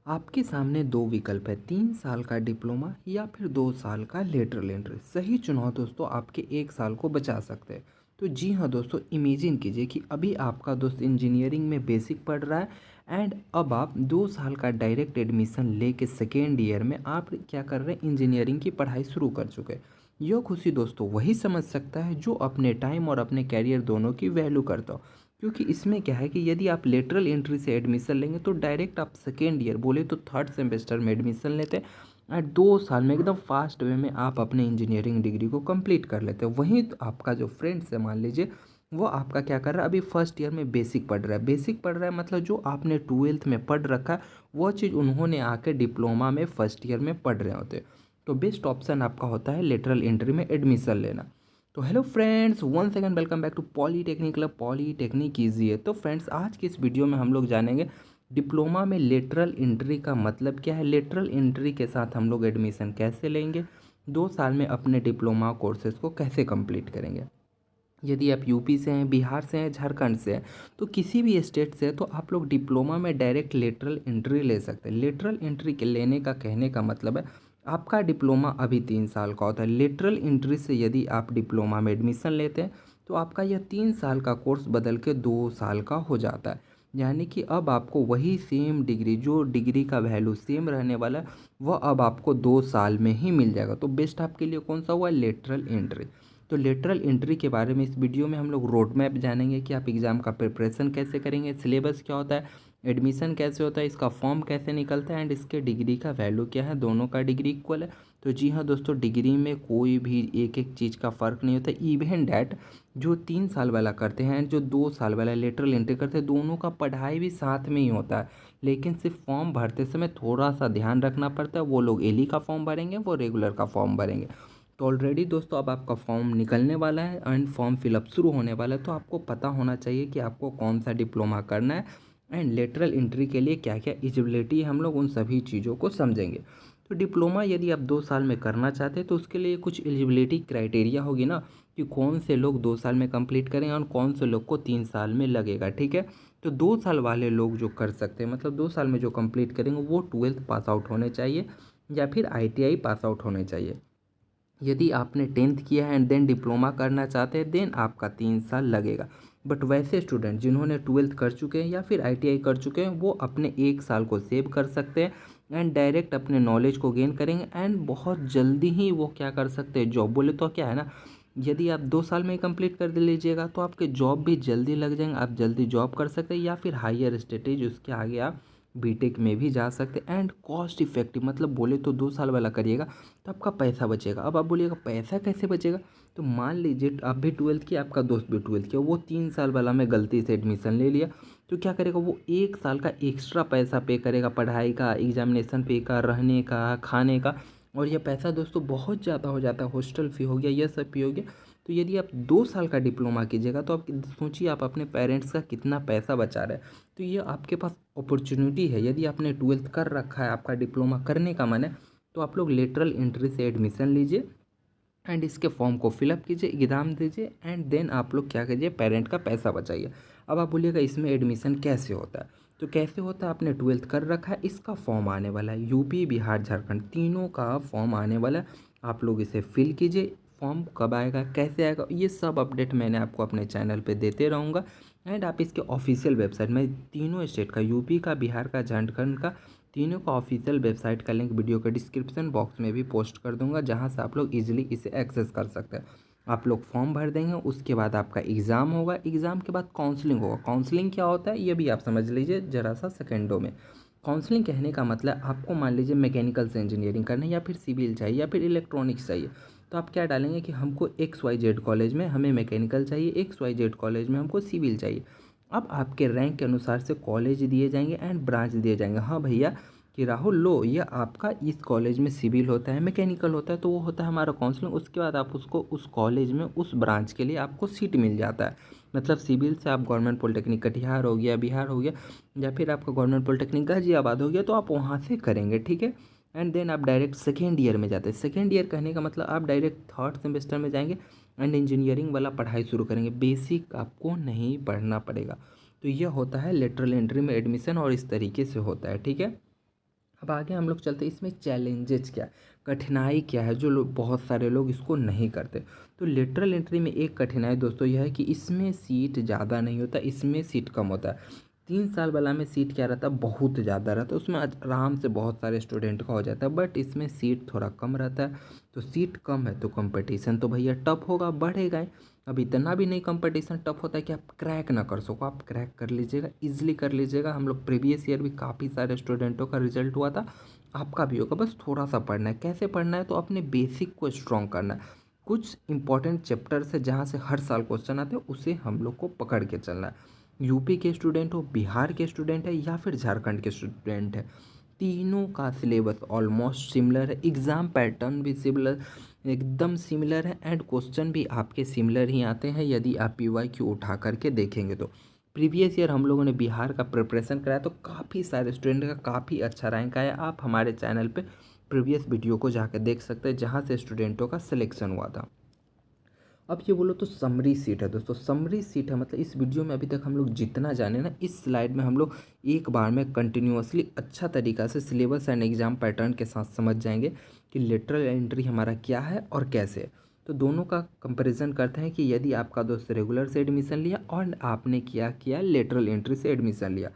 आपके सामने दो विकल्प है, 3 साल का डिप्लोमा या फिर 2 साल का लेटरल एंट्री। सही चुनाव दोस्तों आपके 1 साल को बचा सकते हैं। तो जी हाँ दोस्तों, इमेजिन कीजिए कि अभी आपका दोस्त इंजीनियरिंग में बेसिक पढ़ रहा है एंड अब आप 2 साल का डायरेक्ट एडमिशन लेके सेकेंड ईयर में आप क्या कर रहे हैं, इंजीनियरिंग की पढ़ाई शुरू कर चुके हैं। यह खुशी दोस्तों वही समझ सकता है जो अपने टाइम और अपने कैरियर दोनों की वैल्यू करता हो। क्योंकि इसमें क्या है कि यदि आप लेटरल एंट्री से एडमिशन लेंगे तो डायरेक्ट आप सेकेंड ईयर बोले तो थर्ड सेमेस्टर में एडमिशन लेते हैं और 2 साल में एकदम फास्ट वे में आप अपने इंजीनियरिंग डिग्री को कंप्लीट कर लेते हैं। वहीं तो आपका जो फ्रेंड्स है मान लीजिए, वो आपका क्या कर रहा है, अभी फर्स्ट ईयर में बेसिक पढ़ रहा है। बेसिक पढ़ रहा है मतलब जो आपने ट्वेल्थ में पढ़ रखा है वो चीज़ उन्होंने आके डिप्लोमा में फर्स्ट ईयर में पढ़ रहे होते हैं। तो बेस्ट ऑप्शन आपका होता है लेटरल एंट्री में एडमिशन लेना। तो hello friends, one second, welcome back to polytechnic club. Polytechnic easy है। तो फ्रेंड्स आज की इस वीडियो में हम लोग जानेंगे डिप्लोमा में लेटरल एंट्री का मतलब क्या है, लेटरल एंट्री के साथ हम लोग एडमिशन कैसे लेंगे, 2 साल में अपने डिप्लोमा कोर्सेज को कैसे कंप्लीट करेंगे। यदि आप यूपी से हैं, बिहार से हैं, झारखंड से हैं, तो किसी भी स्टेट से है तो आप लोग डिप्लोमा में डायरेक्ट लेटरल एंट्री ले सकते हैं। लेटरल एंट्री के लेने का कहने का मतलब है आपका डिप्लोमा अभी 3 साल का होता है। लेटरल एंट्री से यदि आप डिप्लोमा में एडमिशन लेते हैं तो आपका यह 3 साल का कोर्स बदल के 2 साल का हो जाता है। यानी कि अब आपको वही सेम डिग्री, जो डिग्री का वैल्यू सेम रहने वाला है, वह अब आपको 2 साल में ही मिल जाएगा। तो बेस्ट आपके लिए कौन सा हुआ, लेटरल एंट्री। तो लेटरल एंट्री के बारे में इस वीडियो में हम लोग रोड मैप जानेंगे कि आप एग्ज़ाम का प्रिपरेशन कैसे करेंगे, सिलेबस क्या होता है, एडमिशन कैसे होता है, इसका फॉर्म कैसे निकलता है एंड इसके डिग्री का वैल्यू क्या है, दोनों का डिग्री इक्वल है। तो जी हाँ दोस्तों, डिग्री में कोई भी एक एक चीज़ का फ़र्क नहीं होता। इवन डैट जो 3 साल वाला करते हैं, जो 2 साल वाला लेटरल एंट्री करते हैं, दोनों का पढ़ाई भी साथ में ही होता है। लेकिन सिर्फ फॉर्म भरते समय थोड़ा सा ध्यान रखना पड़ता है, वो लोग एली का फॉर्म भरेंगे, वो रेगुलर का फॉर्म भरेंगे। तो ऑलरेडी दोस्तों अब आपका फॉर्म निकलने वाला है एंड फॉर्म फिलअप शुरू होने वाला है। तो आपको पता होना चाहिए कि आपको कौन सा डिप्लोमा करना है एंड लेटरल एंट्री के लिए क्या क्या एलिजिबिलिटी है, हम लोग उन सभी चीज़ों को समझेंगे। तो डिप्लोमा यदि आप 2 साल में करना चाहते हैं तो उसके लिए कुछ एलिजिबिलिटी क्राइटेरिया होगी ना, कि कौन से लोग 2 साल में कंप्लीट करेंगे और कौन से लोग को 3 साल में लगेगा। ठीक है, तो 2 साल वाले लोग जो कर सकते हैं, मतलब 2 साल में जो कंप्लीट करेंगे, वो ट्वेल्थ पास आउट होने चाहिए या फिर ITI पास आउट होने चाहिए। यदि आपने 10th किया है एंड देन डिप्लोमा करना चाहते हैं, देन आपका 3 साल लगेगा। बट वैसे स्टूडेंट जिन्होंने ट्वेल्थ कर चुके हैं या फिर ITI कर चुके हैं, वो अपने 1 साल को सेव कर सकते हैं एंड डायरेक्ट अपने नॉलेज को गेन करेंगे एंड बहुत जल्दी ही वो क्या कर सकते हैं, जॉब। बोले तो क्या है ना, यदि आप 2 साल में ही कंप्लीट कर लीजिएगा तो आपके जॉब भी जल्दी लग जाएंगे, आप जल्दी जॉब कर सकते हैं या फिर हायर स्टडीज उसके आगे आप बीटेक में भी जा सकते हैं एंड कॉस्ट इफेक्टिव। मतलब बोले तो 2 साल वाला करिएगा तो आपका पैसा बचेगा। अब आप बोलिएगा पैसा कैसे बचेगा, तो मान लीजिए आप भी ट्वेल्थ किया, आपका दोस्त भी ट्वेल्थ किया, वो 3 साल वाला में गलती से एडमिशन ले लिया, तो क्या करेगा, वो 1 साल का एक्स्ट्रा पैसा पे करेगा, पढ़ाई का, एग्जामिनेशन पे का, रहने का, खाने का। और यह पैसा दोस्तों बहुत ज़्यादा हो जाता है, हॉस्टल फ़ी हो गया, यह सब फी हो गया। तो यदि आप 2 साल का डिप्लोमा कीजिएगा तो आप सोचिए आप अपने पेरेंट्स का कितना पैसा बचा रहे हैं। तो ये आपके पास अपॉर्चुनिटी है। यदि आपने ट्वेल्थ कर रखा है, आपका डिप्लोमा करने का मन है, तो आप लोग लेटरल एंट्री से एडमिशन लीजिए एंड इसके फॉर्म को फिलअप कीजिए, एग्ज़ाम दीजिए एंड देन आप लोग क्या कीजिए, पेरेंट का पैसा बचाइए। अब आप बोलिएगा इसमें एडमिशन कैसे होता है, तो कैसे होता है, आपने ट्वेल्थ कर रखा है, इसका फॉर्म आने वाला है, यूपी बिहार झारखंड तीनों का फॉर्म आने वाला है। आप लोग इसे फिल कीजिए। फॉर्म कब आएगा, कैसे आएगा, ये सब अपडेट मैंने आपको अपने चैनल पे देते रहूँगा एंड आप इसके ऑफिशियल वेबसाइट में तीनों स्टेट का, यूपी का, बिहार का, झारखंड का, तीनों का ऑफिशियल वेबसाइट का लिंक वीडियो के डिस्क्रिप्शन बॉक्स में भी पोस्ट कर दूंगा, जहां से आप लोग इजीली इसे एक्सेस कर सकते हैं। आप लोग फॉर्म भर देंगे, उसके बाद आपका एग्ज़ाम होगा, एग्ज़ाम के बाद काउंसलिंग होगा। काउंसलिंग क्या होता है ये भी आप समझ लीजिए ज़रा सा सेकेंडों में। काउंसलिंग कहने का मतलब आपको मान लीजिए मैकेनिकल से इंजीनियरिंग करना है या फिर सिविल चाहिए या फिर इलेक्ट्रॉनिक्स चाहिए, तो आप क्या डालेंगे कि हमको XYZ कॉलेज में हमें मैकेनिकल चाहिए, XYZ कॉलेज में हमको सिविल चाहिए। अब आपके रैंक के अनुसार से कॉलेज दिए जाएंगे एंड ब्रांच दिए जाएंगे। हाँ भैया, कि राहुल लो ये आपका इस कॉलेज में सिविल होता है, मैकेनिकल होता है, तो वो होता है हमारा काउंसलिंग। उसके बाद आप उसको उस कॉलेज में उस ब्रांच के लिए आपको सीट मिल जाता है। मतलब सिविल से आप गवर्नमेंट पॉलिटेक्निक कटिहार हो गया, बिहार हो गया, या फिर आपका गवर्नमेंट पॉलिटेक्निक गाजियाबाद हो गया, तो आप वहाँ से करेंगे। ठीक है, एंड देन आप डायरेक्ट सेकेंड ईयर में जाते हैं। सेकेंड ईयर कहने का मतलब आप डायरेक्ट थर्ड सेमेस्टर में जाएंगे एंड इंजीनियरिंग वाला पढ़ाई शुरू करेंगे। बेसिक आपको नहीं पढ़ना पड़ेगा। तो यह होता है लेटरल एंट्री में एडमिशन और इस तरीके से होता है। ठीक है, अब आगे हम लोग चलते हैं, इसमें चैलेंजेस क्या है, कठिनाई क्या है, जो लोग बहुत सारे लोग इसको नहीं करते। तो लेटरल एंट्री में एक कठिनाई दोस्तों यह है कि इसमें सीट ज़्यादा नहीं होता, इसमें सीट कम होता है। 3 साल वाला में सीट क्या रहता है, बहुत ज़्यादा रहता है, उसमें आराम से बहुत सारे स्टूडेंट का हो जाता है। बट इसमें सीट थोड़ा कम रहता है। तो सीट कम है तो कंपटीशन तो भैया टफ होगा, बढ़ेगा ही। अब इतना भी नहीं कंपटीशन टफ होता है कि आप क्रैक ना कर सको, आप क्रैक कर लीजिएगा, इजीली कर लीजिएगा। हम लोग प्रीवियस ईयर भी काफ़ी सारे स्टूडेंटों का रिजल्ट हुआ था, आपका भी होगा। बस थोड़ा सा पढ़ना है। कैसे पढ़ना है, तो अपने बेसिक को स्ट्रॉन्ग करना है। कुछ इंपॉर्टेंट चैप्टर्स है जहाँ से हर साल क्वेश्चन आते हैं, उसे हम लोग को पकड़ के चलना है। यूपी के स्टूडेंट हो, बिहार के स्टूडेंट है या फिर झारखंड के स्टूडेंट है, तीनों का सिलेबस ऑलमोस्ट सिमिलर है, एग्ज़ाम पैटर्न भी सिमिलर, एकदम सिमिलर है, एंड क्वेश्चन भी आपके सिमिलर ही आते हैं यदि आप PYQ उठा करके देखेंगे तो। प्रीवियस ईयर हम लोगों ने बिहार का प्रिपरेशन कराया तो काफ़ी सारे स्टूडेंट का काफ़ी अच्छा रैंक आया। आप हमारे चैनल पे प्रीवियस वीडियो को जाकर देख सकते हैं जहाँ से स्टूडेंटों का सिलेक्शन हुआ था। अब ये बोलो तो समरी सीट है दोस्तों, समरी सीट है मतलब इस वीडियो में अभी तक हम लोग जितना जाने ना, इस स्लाइड में हम लोग एक बार में कंटिन्यूअसली अच्छा तरीका से सिलेबस एंड एग्जाम पैटर्न के साथ समझ जाएंगे कि लेटरल एंट्री हमारा क्या है और कैसे है। तो दोनों का कंपैरिजन करते हैं कि यदि आपका दोस्त रेगुलर से एडमिशन लिया और आपने क्या किया लेटरल एंट्री से एडमिशन लिया,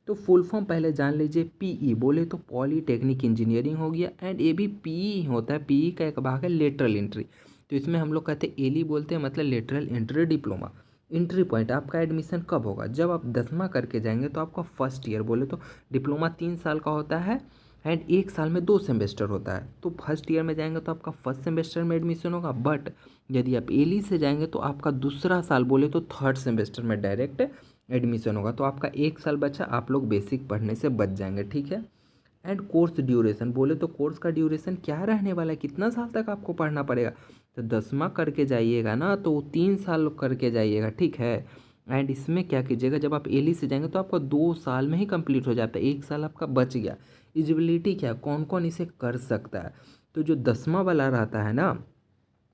तो फुल फॉर्म पहले जान लीजिए। PE बोले तो पॉलीटेक्निक इंजीनियरिंग हो गया, एंड ये भी PE होता है, PE का एक भाग है लेटरल एंट्री। तो इसमें हम लोग कहते हैं एली बोलते हैं, मतलब lateral entry diploma. Entry point आपका एडमिशन कब होगा, जब आप 10वां करके जाएंगे तो आपका फर्स्ट ईयर, बोले तो डिप्लोमा 3 साल का होता है एंड 1 साल में 2 सेमेस्टर होता है। तो फर्स्ट ईयर में जाएंगे तो आपका फर्स्ट सेमेस्टर में एडमिशन होगा। बट यदि आप एली से जाएंगे तो आपका दूसरा साल, बोले तो थर्ड सेमेस्टर में डायरेक्ट एडमिशन होगा। तो आपका 1 साल बचा, आप लोग बेसिक पढ़ने से बच जाएंगे, ठीक है। एंड कोर्स ड्यूरेशन बोले तो कोर्स का ड्यूरेशन क्या रहने वाला है, कितना साल तक आपको पढ़ना पड़ेगा। तो 10वां करके जाइएगा ना तो 3 साल करके जाइएगा, ठीक है। एंड इसमें क्या कीजिएगा, जब आप एली से जाएंगे तो आपका 2 साल में ही कंप्लीट हो जाता है, 1 साल आपका बच गया। इजिबिलिटी क्या, कौन कौन इसे कर सकता है, तो जो 10वां वाला रहता है ना,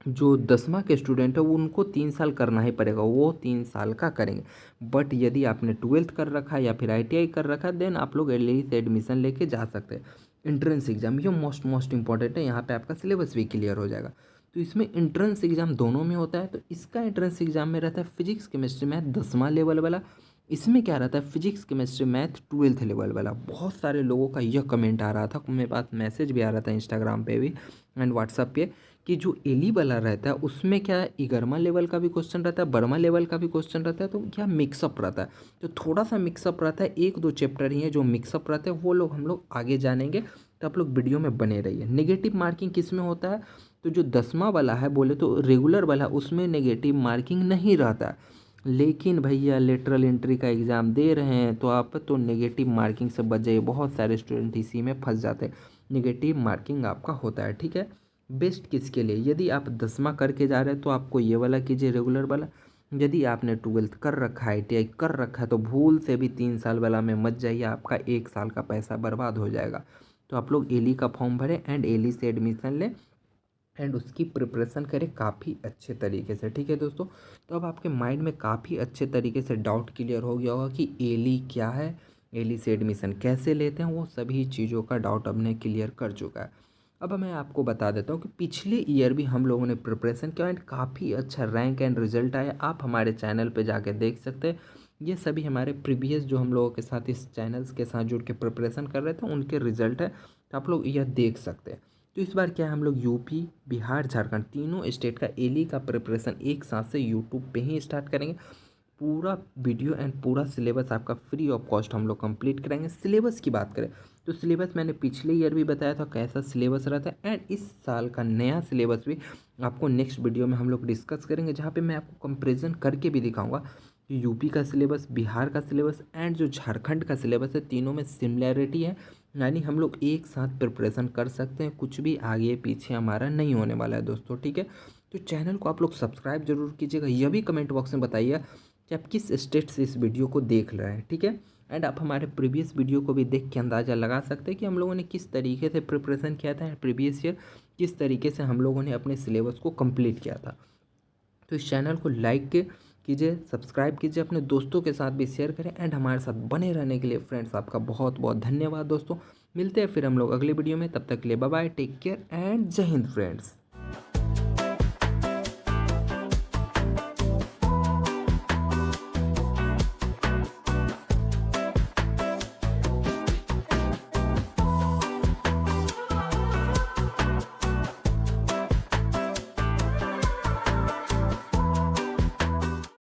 जो 10वां के स्टूडेंट है वो उनको 3 साल करना ही पड़ेगा, वो 3 साल का करेंगे। बट यदि आपने 12th कर रखा है या फिर ITI कर रखा है, देन आप लोग एली से एडमिशन लेके जा सकते हैं। एंट्रेंस एग्जाम ये मोस्ट इंपॉर्टेंट है, यहाँ पे आपका सिलेबस भी क्लियर हो जाएगा। तो इसमें एंट्रेंस एग्जाम दोनों में होता है। तो इसका एंट्रेंस एग्जाम में रहता है फिजिक्स केमिस्ट्री मैथ 10वां लेवल वाला। इसमें क्या रहता है, physics chemistry math 12th level वाला। बहुत सारे लोगों का यह कमेंट आ रहा था, मेरे पास मैसेज भी आ रहा था इंस्टाग्राम पे भी एंड व्हाट्सअप पे, कि जो एली वाला रहता है उसमें क्या इगरमा लेवल का भी क्वेश्चन रहता है, बर्मा लेवल का भी क्वेश्चन रहता है। तो क्या मिक्सअप रहता है, तो थोड़ा सा मिक्सअप रहता है, 1-2 चैप्टर ही है जो मिक्सअप रहते हैं, वो लोग हम लोग आगे जानेंगे। तो आप लोग वीडियो में बने रहिए। नेगेटिव मार्किंग किस में होता है, तो जो 10वां वाला है बोले तो रेगुलर वाला, उसमें नेगेटिव मार्किंग नहीं रहता है। लेकिन भैया लेटरल एंट्री का एग्ज़ाम दे रहे हैं तो आप तो नेगेटिव मार्किंग से बच जाइए, बहुत सारे स्टूडेंट इसी में फंस जाते हैं। नेगेटिव मार्किंग आपका होता है, ठीक है। बेस्ट किसके लिए, यदि आप 10वां करके जा रहे हैं तो आपको ये वाला कीजिए, रेगुलर वाला। यदि आपने 12th कर रखा है, ITI कर रखा है, तो भूल से भी 3 साल वाला में मत जाइए, आपका 1 साल का पैसा बर्बाद हो जाएगा। तो आप लोग एली का फॉर्म भरें एंड एली से एडमिशन लें एंड उसकी प्रिपरेशन करें काफ़ी अच्छे तरीके से, ठीक है दोस्तों। तो अब आपके माइंड में काफ़ी अच्छे तरीके से डाउट क्लियर हो गया होगा कि एली क्या है, एली से एडमिशन कैसे लेते हैं, वो सभी चीज़ों का डाउट अब ने क्लियर कर चुका है। अब मैं आपको बता देता हूँ कि पिछले ईयर भी हम लोगों ने प्रिपरेशन किया एंड काफ़ी अच्छा रैंक एंड रिजल्ट आया। आप हमारे चैनल पे जाके देख सकते हैं, ये सभी हमारे प्रीवियस जो हम लोगों के साथ इस चैनल्स के साथ जुड़ के प्रिपरेशन कर रहे थे उनके रिजल्ट है, तो आप लोग यह देख सकते हैं। तो इस बार क्या है, हम लोग यूपी, बिहार, झारखंड तीनों स्टेट का एली का प्रिपरेशन एक साथ से यूट्यूब पे ही स्टार्ट करेंगे। पूरा वीडियो एंड पूरा सिलेबस आपका फ्री ऑफ कॉस्ट हम लोग कंप्लीट कराएंगे। सिलेबस की बात करें तो सिलेबस मैंने पिछले ईयर भी बताया था कैसा सिलेबस रहता है, एंड इस साल का नया सिलेबस भी आपको नेक्स्ट वीडियो में हम लोग डिस्कस करेंगे, जहाँ पे मैं आपको कंपैरिजन करके भी दिखाऊंगा कि यूपी का सिलेबस, बिहार का सिलेबस एंड जो झारखंड का सिलेबस है, तीनों में सिमिलैरिटी है। यानी हम लोग एक साथ प्रिपरेशन कर सकते हैं, कुछ भी आगे पीछे हमारा नहीं होने वाला है दोस्तों, ठीक है। तो चैनल को आप लोग सब्सक्राइब जरूर कीजिएगा। यह भी कमेंट बॉक्स में बताइए कि आप किस स्टेट से इस वीडियो को देख रहे हैं, ठीक है। एंड आप हमारे प्रीवियस वीडियो को भी देख के अंदाज़ा लगा सकते हैं कि हम लोगों ने किस तरीके से प्रिपरेशन किया था, प्रीवियस ईयर किस तरीके से हम लोगों ने अपने सिलेबस को कंप्लीट किया था। तो इस चैनल को लाइक कीजिए, सब्सक्राइब कीजिए, अपने दोस्तों के साथ भी शेयर करें एंड हमारे साथ बने रहने के लिए फ्रेंड्स आपका बहुत बहुत धन्यवाद दोस्तों। मिलते हैं फिर हम लोग अगले वीडियो में, तब तक के लिए bye bye, take care and जय हिंद फ्रेंड्स।